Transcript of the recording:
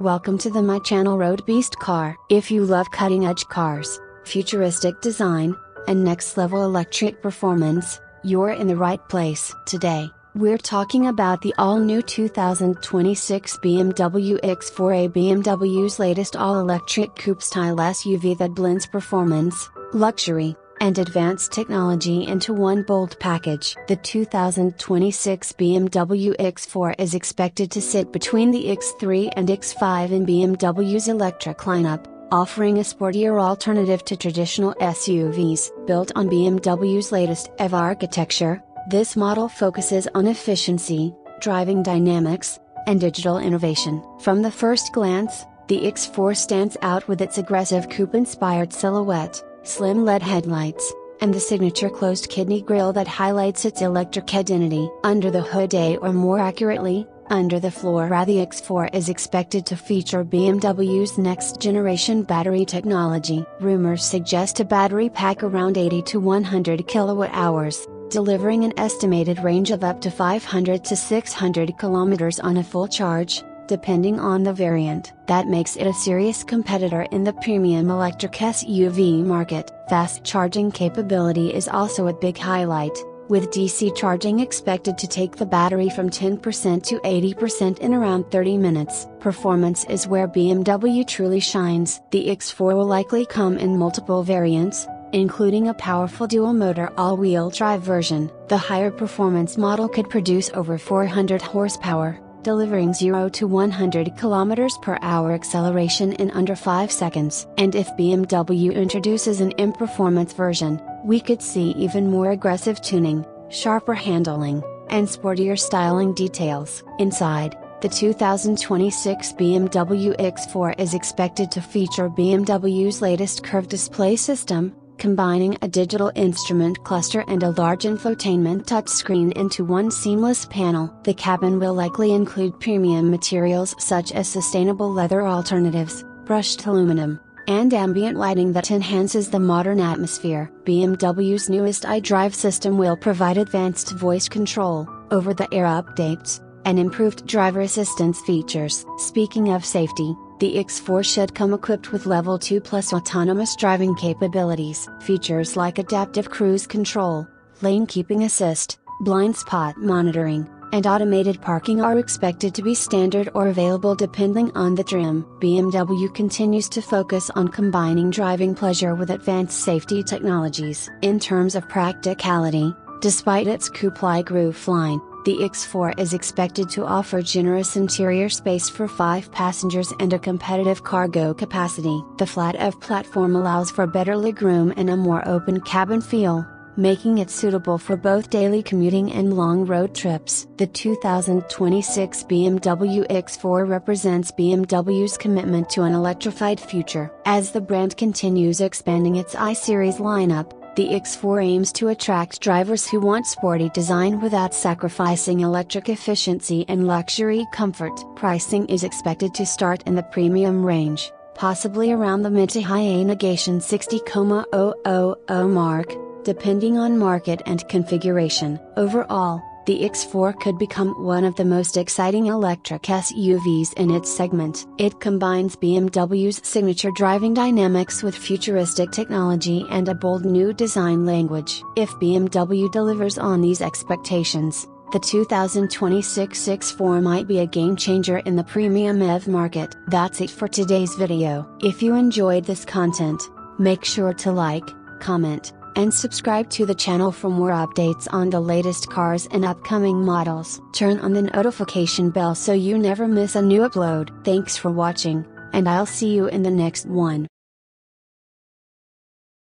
Welcome to my channel Road Beast Car. If you love cutting edge cars, futuristic design, and next level electric performance, you're in the right place. Today, we're talking about the all-new 2026 BMW iX4, BMW's latest all-electric coupe-style SUV that blends performance, luxury, and advanced technology into one bold package. The 2026 BMW iX4 is expected to sit between the X3 and X5 in BMW's electric lineup, offering a sportier alternative to traditional SUVs. Built on BMW's latest EV architecture, this model focuses on efficiency, driving dynamics, and digital innovation. From the first glance, the X4 stands out with its aggressive coupe-inspired silhouette, slim LED headlights, and the signature closed kidney grille that highlights its electric identity. Under the hood, or more accurately, under the floor, the X4 is expected to feature BMW's next-generation battery technology. Rumors suggest a battery pack around 80 to 100 kilowatt-hours, delivering an estimated range of up to 500 to 600 kilometers on a full charge, depending on the variant. That makes it a serious competitor in the premium electric SUV market. Fast charging capability is also a big highlight, with DC charging expected to take the battery from 10% to 80% in around 30 minutes. Performance is where BMW truly shines. The X4 will likely come in multiple variants, including a powerful dual-motor all-wheel drive version. The higher performance model could produce over 400 horsepower, delivering 0 to 100 km per hour acceleration in under 5 seconds. And if BMW introduces an M-Performance version, we could see even more aggressive tuning, sharper handling, and sportier styling details. Inside, the 2026 BMW X4 is expected to feature BMW's latest curved display system, combining a digital instrument cluster and a large infotainment touchscreen into one seamless panel. The cabin will likely include premium materials such as sustainable leather alternatives, brushed aluminum, and ambient lighting that enhances the modern atmosphere. BMW's newest iDrive system will provide advanced voice control, over-the-air updates, and improved driver assistance features. Speaking of safety, the X4 should come equipped with Level 2 Plus autonomous driving capabilities. Features like adaptive cruise control, lane keeping assist, blind spot monitoring, and automated parking are expected to be standard or available depending on the trim. BMW continues to focus on combining driving pleasure with advanced safety technologies. In terms of practicality, despite its coupe-like roofline, the X4 is expected to offer generous interior space for 5 passengers and a competitive cargo capacity. The flat F platform allows for better legroom and a more open cabin feel, making it suitable for both daily commuting and long road trips. The 2026 BMW X4 represents BMW's commitment to an electrified future. As the brand continues expanding its I-Series lineup, the X4 aims to attract drivers who want sporty design without sacrificing electric efficiency and luxury comfort. Pricing is expected to start in the premium range, possibly around the mid to high negation 60,000 mark, depending on market and configuration. Overall, the X4 could become one of the most exciting electric SUVs in its segment. It combines BMW's signature driving dynamics with futuristic technology and a bold new design language. If BMW delivers on these expectations, the 2026 X4 might be a game changer in the premium EV market. That's it for today's video. If you enjoyed this content, make sure to like, comment, and subscribe to the channel for more updates on the latest cars and upcoming models. Turn on the notification bell so you never miss a new upload. Thanks for watching, and I'll see you in the next one.